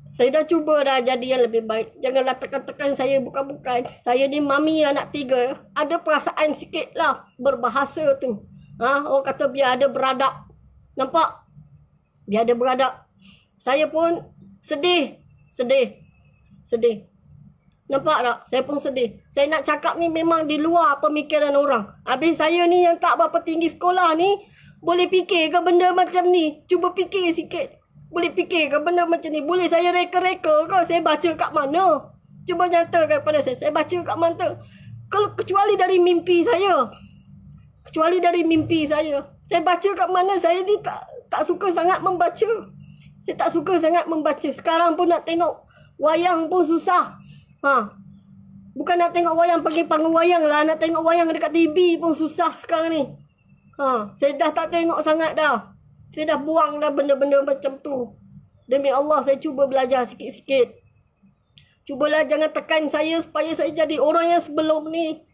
Speaker 1: Saya dah cuba dah jadi yang lebih baik. Janganlah tekan-tekan saya, bukan-bukan. Saya ni mami anak 3. Ada perasaan sikit lah berbahasa tu. Orang kata biar ada beradab. Nampak? Biar ada beradab. Saya pun sedih. Nampak tak? Saya pun sedih. Saya nak cakap ni memang di luar pemikiran orang. Habis saya ni yang tak berapa tinggi sekolah ni, boleh fikir ke benda macam ni? Cuba fikir sikit. Boleh fikir ke benda macam ni? Boleh saya reka-reka ke? Saya baca kat mana? Cuba nyatakan pada saya. Saya baca kat mana? Kalau kecuali dari mimpi saya. Saya baca kat mana? Saya ni tak suka sangat membaca. Saya tak suka sangat membaca. Sekarang pun nak tengok wayang pun susah. Bukan nak tengok wayang pergi panggung wayang lah. Nak tengok wayang dekat TV pun susah sekarang ni. Saya dah tak tengok sangat dah. Saya dah buang dah benda-benda macam tu. Demi Allah saya cuba belajar sikit-sikit. Cubalah jangan tekan saya supaya saya jadi orang yang sebelum ni.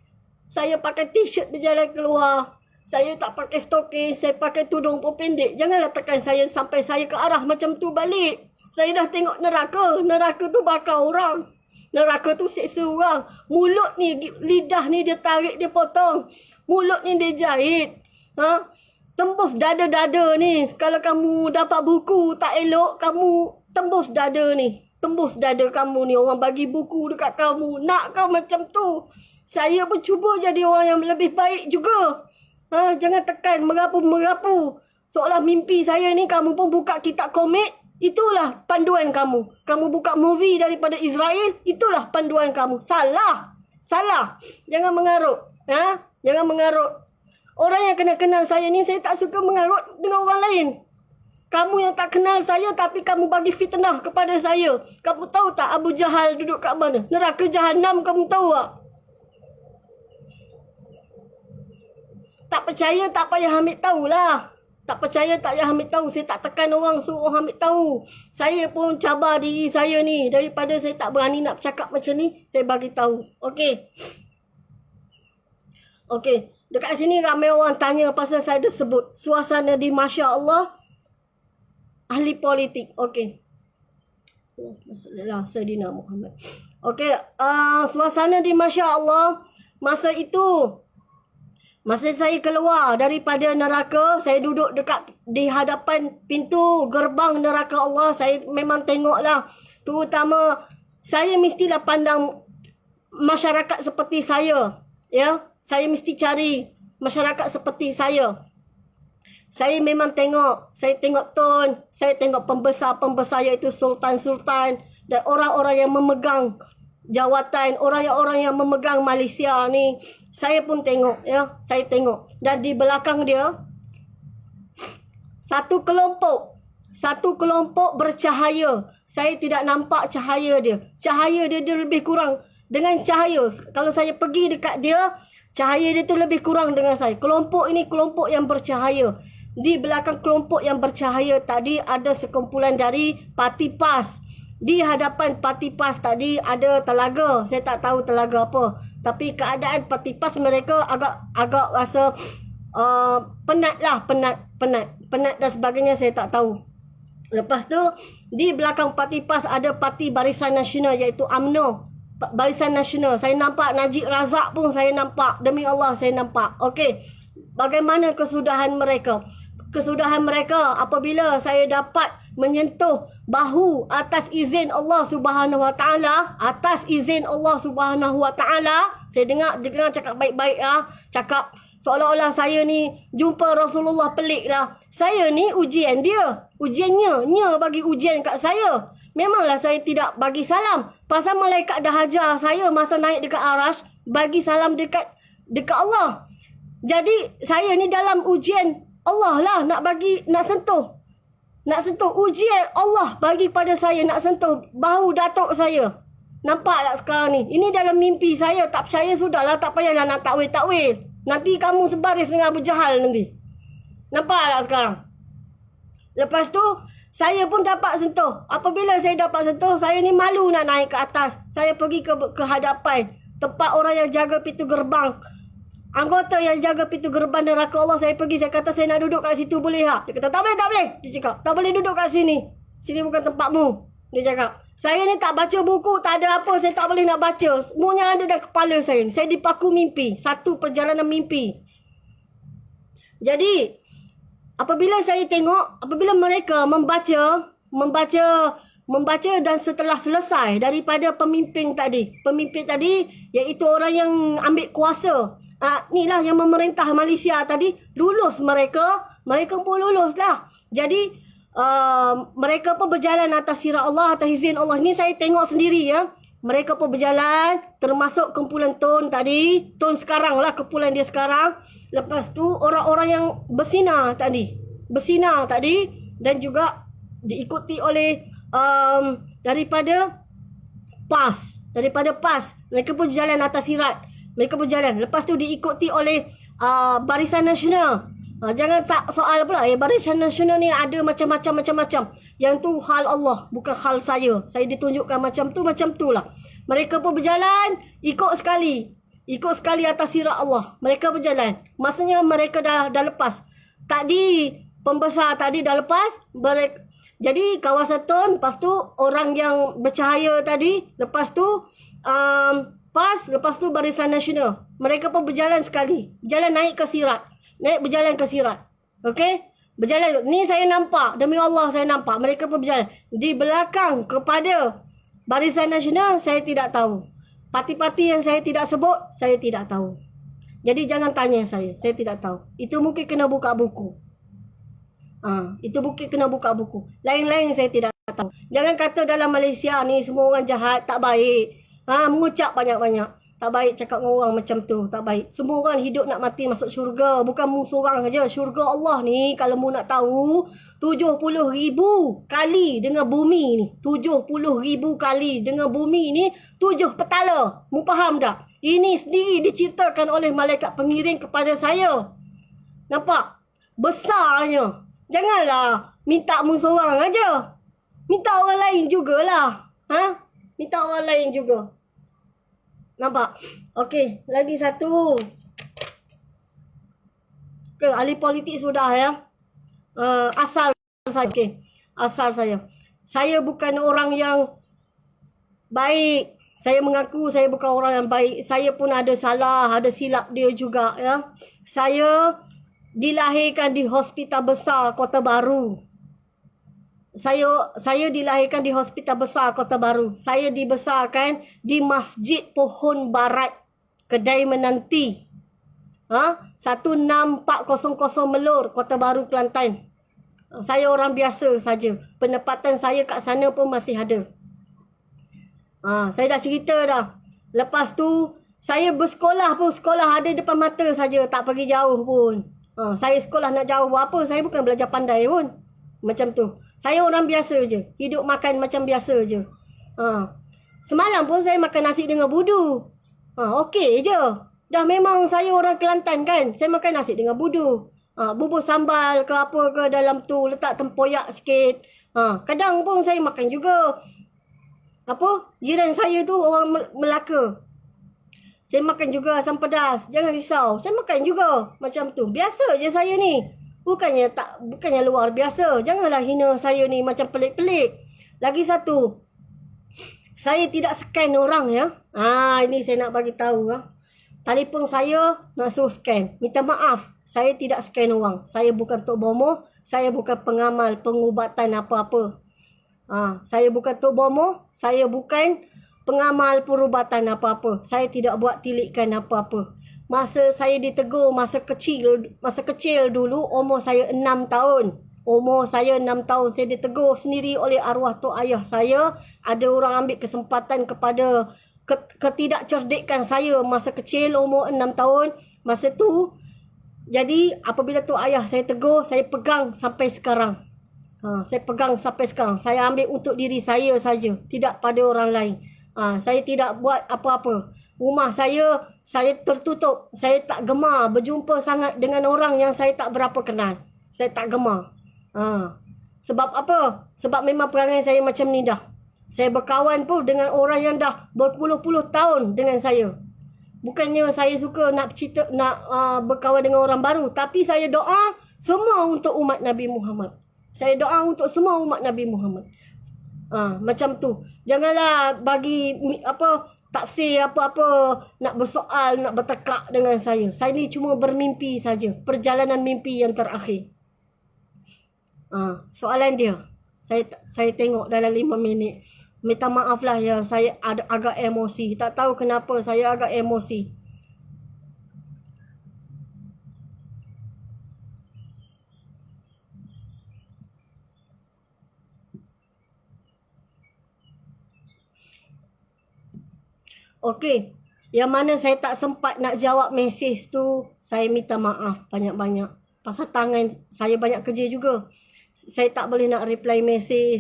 Speaker 1: Saya pakai t-shirt berjalan keluar. Saya tak pakai stokin. Saya pakai tudung pun pendek. Janganlah tekan saya sampai saya ke arah macam tu balik. Saya dah tengok neraka. Neraka tu bakar orang. Neraka tu seksa orang. Mulut ni, lidah ni dia tarik, dia potong. Mulut ni dia jahit. Tembus dada-dada ni. Kalau kamu dapat buku tak elok, kamu tembus dada ni. Tembus dada kamu ni. Orang bagi buku dekat kamu. Nak kau macam tu? Saya pun cuba jadi orang yang lebih baik juga. Jangan tekan, merapu-merapu. Seolah mimpi saya ni, kamu pun buka kitab komik. Itulah panduan kamu. Kamu buka movie daripada Israel, itulah panduan kamu. Salah. Jangan mengarut. Jangan mengarut. Orang yang kenal saya ni, saya tak suka mengarut dengan orang lain. Kamu yang tak kenal saya tapi kamu bagi fitnah kepada saya. Kamu tahu tak Abu Jahal duduk kat mana? Neraka Jahanam, kamu tahu tak? Tak percaya tak payah ambil tahulah. Tak percaya tak payah ambil tahu. Saya tak tekan orang suruh ambil tahu. Saya pun cabar diri saya ni. Daripada saya tak berani nak bercakap macam ni, saya bagi tahu. Okey. Dekat sini ramai orang tanya pasal saya dah sebut suasana di Masya Allah ahli politik. Okey. Masalah Sayyidina Muhammad. Okey, suasana di Masya Allah masa itu, masa saya keluar daripada neraka, saya duduk di hadapan pintu gerbang neraka Allah. Saya memang tengoklah, terutama saya mestilah pandang masyarakat seperti saya. Saya mesti cari masyarakat seperti saya. Saya memang tengok. Saya tengok Tun. Saya tengok pembesar-pembesar iaitu sultan-sultan dan orang-orang yang memegang jawatan, orang yang memegang Malaysia ni. Saya pun tengok. Saya tengok. Dan di belakang dia, satu kelompok bercahaya. Saya tidak nampak cahaya dia. Cahaya dia lebih kurang dengan cahaya. Kalau saya pergi dekat dia, cahaya dia tu lebih kurang dengan saya. Kelompok ini kelompok yang bercahaya. Di belakang kelompok yang bercahaya tadi ada sekumpulan dari parti PAS. Di hadapan parti PAS tadi ada telaga. Saya tak tahu telaga apa. Tapi keadaan parti PAS mereka agak rasa penat dan sebagainya, saya tak tahu. Lepas tu di belakang parti PAS ada parti Barisan Nasional iaitu UMNO. Barisan Nasional. Saya nampak Najib Razak pun saya nampak. Demi Allah saya nampak. Okey. Bagaimana kesudahan mereka? Kesudahan mereka apabila saya dapat menyentuh bahu atas izin Allah Subhanahu Wa Taala, atas izin Allah Subhanahu Wa Taala. Saya dengar cakap baik-baik cakap Seolah-olah saya ni jumpa Rasulullah pelik lah. Saya ni ujian dia. Ujiannya. Nya bagi ujian kat saya. Memanglah saya tidak bagi salam. Pasal malaikat dah hajar saya masa naik dekat Arash. Bagi salam dekat Allah. Jadi saya ni dalam ujian Allah lah nak sentuh. Nak sentuh ujian Allah bagi pada saya nak sentuh bahu datuk saya. Nampak tak sekarang ni? Ini dalam mimpi saya. Tak percaya sudahlah. Tak payahlah nak takwil-takwil. Nanti kamu sebaris dengan Abu Jahal nanti. Nampak tak sekarang? Lepas tu, saya pun dapat sentuh. Apabila saya dapat sentuh, saya ni malu nak naik ke atas. Saya pergi ke hadapan. Tempat orang yang jaga pintu gerbang. Anggota yang jaga pintu gerbang neraka Allah. Saya pergi, saya kata saya nak duduk kat situ boleh tak? Dia kata tak boleh. Dia cakap, tak boleh duduk kat sini. Sini bukan tempatmu. Dia cakap, saya ni tak baca buku, tak ada apa, saya tak boleh nak baca. Semuanya ada dalam kepala saya ni. Saya dipaku mimpi. Satu perjalanan mimpi. Jadi, apabila saya tengok, apabila mereka membaca dan setelah selesai daripada pemimpin tadi iaitu orang yang ambil kuasa. Inilah yang memerintah Malaysia tadi, lulus mereka pun lulus lah. Jadi mereka pun berjalan atas sirah Allah, atas izin Allah. Ni saya tengok sendiri ya. Mereka pun berjalan, termasuk kumpulan Tun tadi. Tun sekarang lah, kumpulan dia sekarang. Lepas tu orang-orang yang bersinar tadi. Dan juga diikuti oleh daripada PAS. Mereka pun berjalan atas sirat. Mereka berjalan. Lepas tu diikuti oleh Barisan Nasional. Jangan tak soal pula. Barisan Nasional ni ada macam-macam. Yang tu hal Allah, bukan hal saya. Saya ditunjukkan macam tu lah. Mereka pun berjalan, ikut sekali atas sirat Allah. Mereka berjalan. Maksudnya mereka dah lepas. Tadi, pembesar tadi dah lepas. Jadi kawasan Tun, lepas tu orang yang bercahaya tadi. Lepas tu PAS, lepas tu Barisan Nasional. Mereka pun berjalan sekali. Berjalan berjalan ke sirat. Okey? Berjalan. Ni saya nampak. Demi Allah saya nampak. Mereka pun berjalan. Di belakang kepada Barisan Nasional, saya tidak tahu. Parti-parti yang saya tidak sebut, saya tidak tahu. Jadi jangan tanya saya. Saya tidak tahu. Itu mungkin kena buka buku. Lain-lain saya tidak tahu. Jangan kata dalam Malaysia ni semua orang jahat, tak baik. Mengucap banyak-banyak. Tak baik cakap dengan orang macam tu. Tak baik. Semua orang hidup nak mati masuk syurga. Bukan mu seorang saja. Syurga Allah ni, kalau mu nak tahu, 70,000 kali dengan bumi ni. 70,000 kali dengan bumi ni, 7 petala. Mu faham tak? Ini sendiri diceritakan oleh malaikat pengiring kepada saya. Nampak? Besarnya. Janganlah minta mu seorang aja. Minta orang lain jugalah. Minta orang lain juga. Nampak? Okey, lagi satu. Okey, ahli politik sudah ya. Asal saya. Okey, asal saya. Saya bukan orang yang baik. Saya mengaku saya bukan orang yang baik. Saya pun ada salah, ada silap dia juga ya. Saya dilahirkan di hospital besar Kota Baru. Saya dilahirkan di hospital besar Kota Baru. Saya dibesarkan di Masjid Pohon Barat, Kedai Menanti. 16400 Melur, Kota Baru, Kelantan. Saya orang biasa saja. Pendapatan saya kat sana pun masih ada. Saya dah cerita dah. Lepas tu, saya bersekolah pun, sekolah ada depan mata saja, tak pergi jauh pun. Saya sekolah nak jauh apa, saya bukan belajar pandai pun. Macam tu. Saya orang biasa je. Hidup makan macam biasa je. Semalam pun saya makan nasi dengan budu. Okey je. Dah memang saya orang Kelantan kan. Saya makan nasi dengan budu. Bubur sambal ke apa ke dalam tu. Letak tempoyak sikit. Kadang pun saya makan juga. Jiran saya tu orang Melaka. Saya makan juga asam pedas. Jangan risau. Saya makan juga. Macam tu. Biasa je saya ni. Bukannya luar biasa. Janganlah hina saya ni macam pelik-pelik. Lagi satu. Saya tidak scan orang ya. Ini saya nak bagi tahu. Telefon saya nak suruh scan. Minta maaf. Saya tidak scan orang. Saya bukan Tok Bomo. Saya bukan pengamal pengubatan apa-apa. Saya bukan Tok Bomo. Saya bukan pengamal perubatan apa-apa. Saya tidak buat tilikan apa-apa. masa saya ditegur masa kecil dulu, umur saya 6 tahun. Umur saya 6 tahun, saya ditegur sendiri oleh arwah tok ayah saya. Ada orang ambil kesempatan kepada ketidakcerdikan saya masa kecil, umur 6 tahun. Masa tu, jadi apabila tok ayah saya tegur, saya pegang sampai sekarang. Saya pegang sampai sekarang. Saya ambil untuk diri saya saja, tidak pada orang lain. Saya tidak buat apa-apa. Rumah saya tertutup. Saya tak gemar berjumpa sangat dengan orang yang saya tak berapa kenal. Saya tak gemar. Sebab apa? Sebab memang perangai saya macam ni dah. Saya berkawan pun dengan orang yang dah berpuluh-puluh tahun dengan saya. Bukannya saya suka nak berkawan dengan orang baru. Tapi saya doa semua untuk umat Nabi Muhammad. Saya doa untuk semua umat Nabi Muhammad. Macam tu. Janganlah bagi tafsir apa-apa, nak bersoal, nak bertekak dengan saya. Saya ni cuma bermimpi saja. Perjalanan mimpi yang terakhir. Soalan dia. Saya tengok dalam 5 minit. Minta maaf lah ya, saya agak emosi. Tak tahu kenapa saya agak emosi. Okey, yang mana saya tak sempat nak jawab mesej tu, saya minta maaf banyak-banyak. Pasal tangan saya banyak kerja juga. Saya tak boleh nak reply mesej,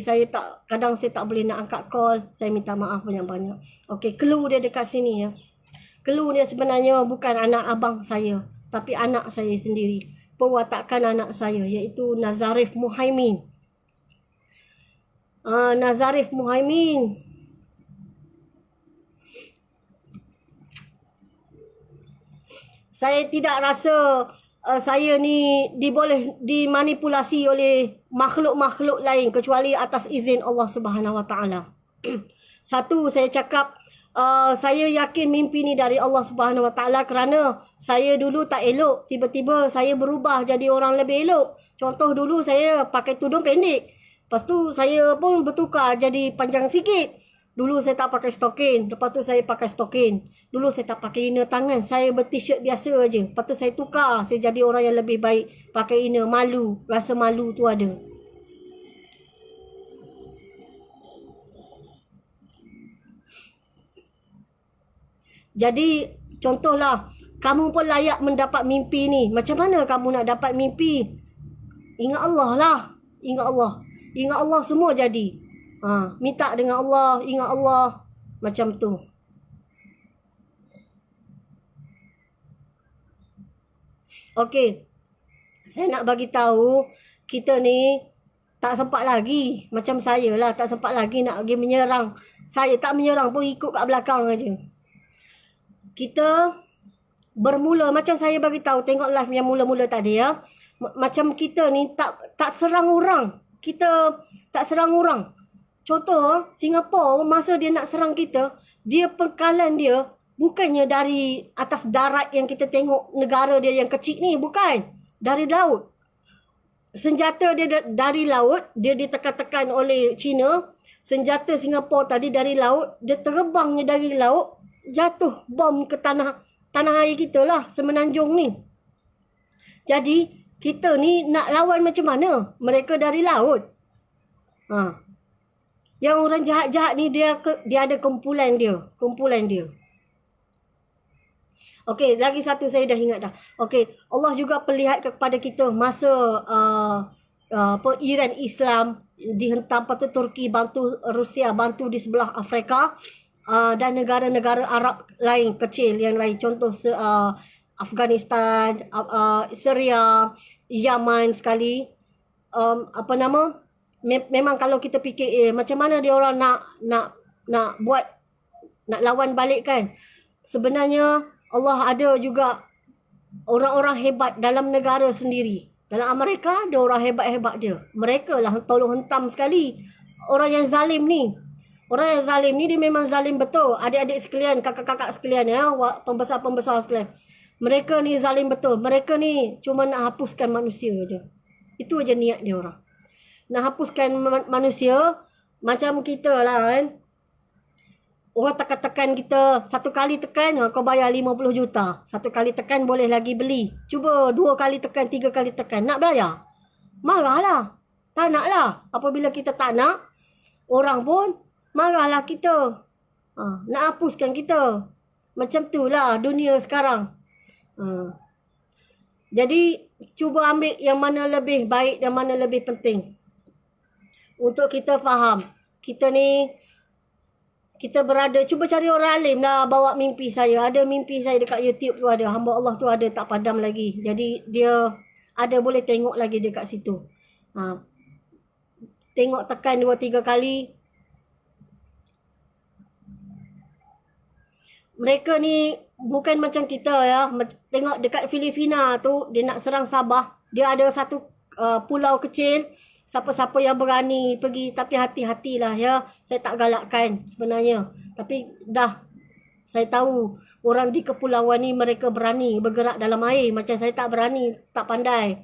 Speaker 1: kadang saya tak boleh nak angkat call. Saya minta maaf banyak-banyak. Okey, clue dia dekat sini ya. Clue dia sebenarnya bukan anak abang saya, tapi anak saya sendiri. Perwatakan anak saya, iaitu Nazarif Muhaimin. Nazarif Muhaimin. Saya tidak rasa saya ni boleh dimanipulasi oleh makhluk-makhluk lain kecuali atas izin Allah Subhanahu Wa Taala. Satu, saya cakap saya yakin mimpi ni dari Allah Subhanahu Wa Taala kerana saya dulu tak elok, tiba-tiba saya berubah jadi orang lebih elok. Contoh, dulu saya pakai tudung pendek. Lepas tu saya pun bertukar jadi panjang sikit. Dulu saya tak pakai stokin, lepas tu saya pakai stokin. Dulu saya tak pakai inner tangan, saya ber-t-shirt biasa aje. Lepas tu saya tukar, saya jadi orang yang lebih baik. Pakai inner, malu, rasa malu tu ada. Jadi, contohlah, kamu pun layak mendapat mimpi ni. Macam mana kamu nak dapat mimpi? Ingat Allah lah. Ingat Allah. Ingat Allah semua jadi. Minta dengan Allah, ingat Allah. Macam tu. Okey. Saya nak bagi tahu kita ni tak sempat lagi. Macam saya lah, tak sempat lagi nak pergi menyerang. Saya tak menyerang pun ikut kat belakang aja. Kita bermula, macam saya bagi tahu, tengok live yang mula-mula tadi ya. Macam kita ni tak serang orang. Kita tak serang orang. Contoh, Singapura masa dia nak serang kita, dia pengkalan dia bukannya dari atas darat yang kita tengok negara dia yang kecil ni, bukan. Dari laut. Senjata dia dari laut, dia ditekan-tekan oleh China. Senjata Singapura tadi dari laut, dia terbangnya dari laut, jatuh bom ke tanah air kita lah, semenanjung ni. Jadi, kita ni nak lawan macam mana? Mereka dari laut. Yang orang jahat-jahat ni dia ada kumpulan dia. Okey, lagi satu saya dah ingat dah. Okey, Allah juga perlihat kepada kita masa Iran Islam dihentam, lepas tu Turki bantu Rusia, bantu di sebelah Afrika, dan negara-negara Arab lain kecil yang lain. Contoh Afghanistan, Syria, Yaman sekali. Memang kalau kita fikir macam mana dia orang nak buat, nak lawan balik kan. Sebenarnya Allah ada juga orang-orang hebat dalam negara sendiri. Dalam Amerika ada orang hebat-hebat dia. Mereka lah tolong hentam sekali orang yang zalim ni. Orang yang zalim ni dia memang zalim betul. Adik-adik sekalian, kakak-kakak sekalian ya, pembesar-pembesar sekalian. Mereka ni zalim betul. Mereka ni cuma nak hapuskan manusia je. Itu aja niat dia orang. Nak hapuskan manusia macam kita lah kan. orang tekan-tekan kita, satu kali tekan kau bayar 50 juta. Satu kali tekan boleh lagi beli. Cuba 2 kali tekan, 3 kali tekan. Nak bayar? Marahlah. Tak nak lah. Apabila kita tak nak, orang pun marahlah kita. Nak hapuskan kita. Macam tu lah dunia sekarang. Jadi, cuba ambil yang mana lebih baik dan mana lebih penting. Untuk kita faham. Kita berada, cuba cari orang alim lah bawa mimpi saya. Ada mimpi saya dekat YouTube tu ada. Hamba Allah tu ada, tak padam lagi. Jadi, dia ada boleh tengok lagi dekat situ. Tengok tekan 2-3 kali. Mereka ni bukan macam kita ya. Tengok dekat Filipina tu, dia nak serang Sabah. Dia ada satu pulau kecil. Siapa-siapa yang berani pergi. Tapi hati-hatilah ya. Saya tak galakkan sebenarnya. Tapi dah saya tahu orang di kepulauan ni mereka berani bergerak dalam air. Macam saya tak berani, tak pandai.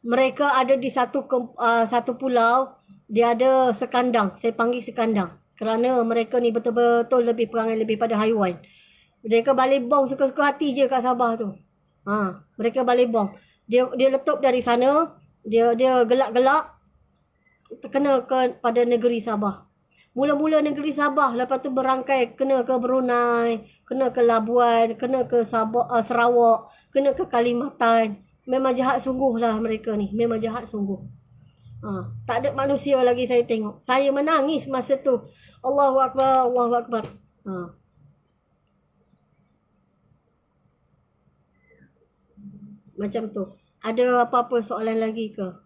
Speaker 1: Mereka ada di satu pulau. Dia ada sekandang. Saya panggil sekandang. Kerana mereka ni betul-betul lebih perangai lebih pada haiwan. Mereka balik bom suka-suka hati je kat Sabah tu. Mereka balik bom. Dia letup dari sana. Dia gelak-gelak. Kena pada negeri Sabah. Mula-mula negeri Sabah. Lepas tu berangkai. Kena ke Brunei. Kena ke Labuan. Kena ke Sarawak. Kena ke Kalimantan. Memang jahat sungguh lah mereka ni. Memang jahat sungguh. Tak ada manusia lagi saya tengok. Saya menangis masa tu. Allahu Akbar, Allahu Akbar. Macam tu. Ada apa-apa soalan lagi ke?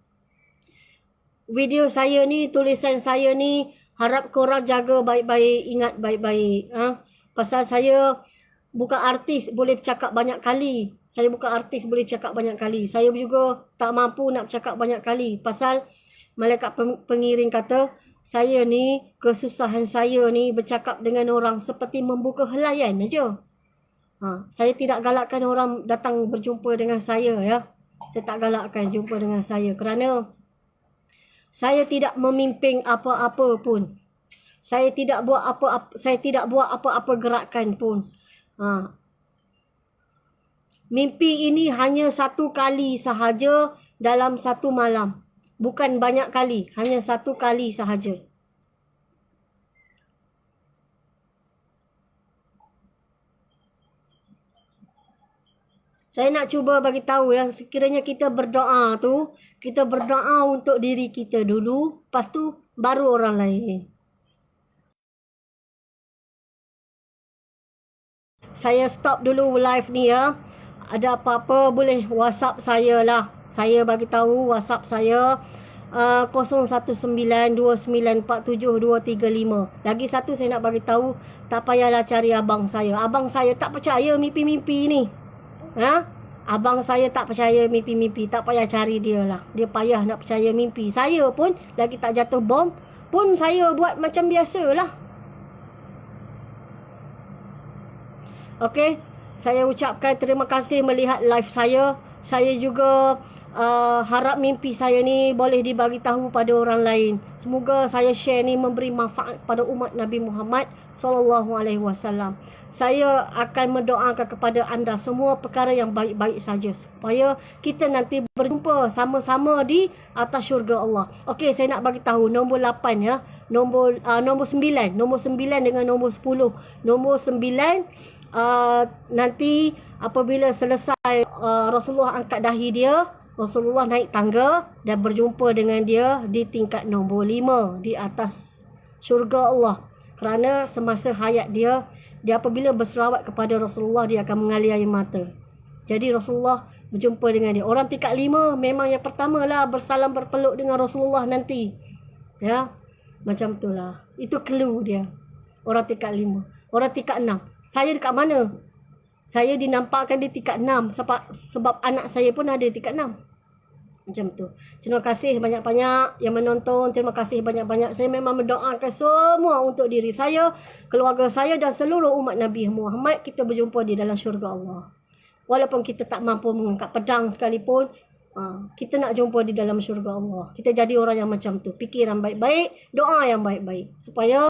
Speaker 1: Video saya ni, tulisan saya ni, harap korang jaga baik-baik, ingat baik-baik. Pasal saya bukan artis, boleh bercakap banyak kali. Saya bukan artis, boleh bercakap banyak kali. Saya juga tak mampu nak bercakap banyak kali. Pasal malaikat pengiring kata, saya ni, kesusahan saya ni bercakap dengan orang seperti membuka helaian aja. Saya tidak galakkan orang datang berjumpa dengan saya ya. Saya tak galakkan jumpa dengan saya kerana saya tidak memimpin apa-apa pun. Saya tidak buat apa-apa gerakan pun. Mimpi ini hanya satu kali sahaja dalam satu malam. Bukan banyak kali, hanya satu kali sahaja. Saya nak cuba bagi tahu ya, sekiranya kita berdoa tu, kita berdoa untuk diri kita dulu, lepas tu baru orang lain. Saya stop dulu live ni ya. Ada apa-apa boleh WhatsApp saya lah. Saya bagi tahu WhatsApp saya 0192947235. Lagi satu saya nak bagi tahu, tak payahlah cari abang saya. Abang saya tak percaya mimpi-mimpi ni. Abang saya tak percaya mimpi-mimpi. Tak payah cari dia lah. Dia payah nak percaya mimpi. Saya pun lagi tak jatuh bom pun saya buat macam biasa lah. Okey, saya ucapkan terima kasih melihat live saya. Saya juga harap mimpi saya ni boleh dibagi tahu pada orang lain. Semoga saya share ni memberi manfaat pada umat Nabi Muhammad sallallahu alaihi wasallam. Saya akan mendoakan kepada anda semua perkara yang baik-baik saja supaya kita nanti berjumpa sama-sama di atas syurga Allah. Okey, saya nak bagi tahu nombor 8 ya. Nombor 9 dengan nombor 10. Nombor 9 nanti apabila selesai Rasulullah angkat dahi dia, Rasulullah naik tangga dan berjumpa dengan dia di tingkat nombor 5 di atas syurga Allah. Kerana semasa hayat dia apabila berselawat kepada Rasulullah, dia akan mengalir air mata. Jadi Rasulullah berjumpa dengan dia. Orang tingkat 5 memang yang pertama lah bersalam berpeluk dengan Rasulullah nanti. Ya, macam itulah. Itu clue dia. Orang tingkat 5. Orang tingkat 6. Saya dekat mana? Saya dinampakkan di tingkat 6 sebab anak saya pun ada di tingkat 6. Macam tu. Terima kasih banyak-banyak yang menonton. Terima kasih banyak-banyak. Saya memang mendoakan semua untuk diri saya, keluarga saya dan seluruh umat Nabi Muhammad. Kita berjumpa di dalam syurga Allah. Walaupun kita tak mampu mengangkat pedang sekalipun, kita nak jumpa di dalam syurga Allah. Kita jadi orang yang macam tu. Fikiran baik-baik, doa yang baik-baik. Supaya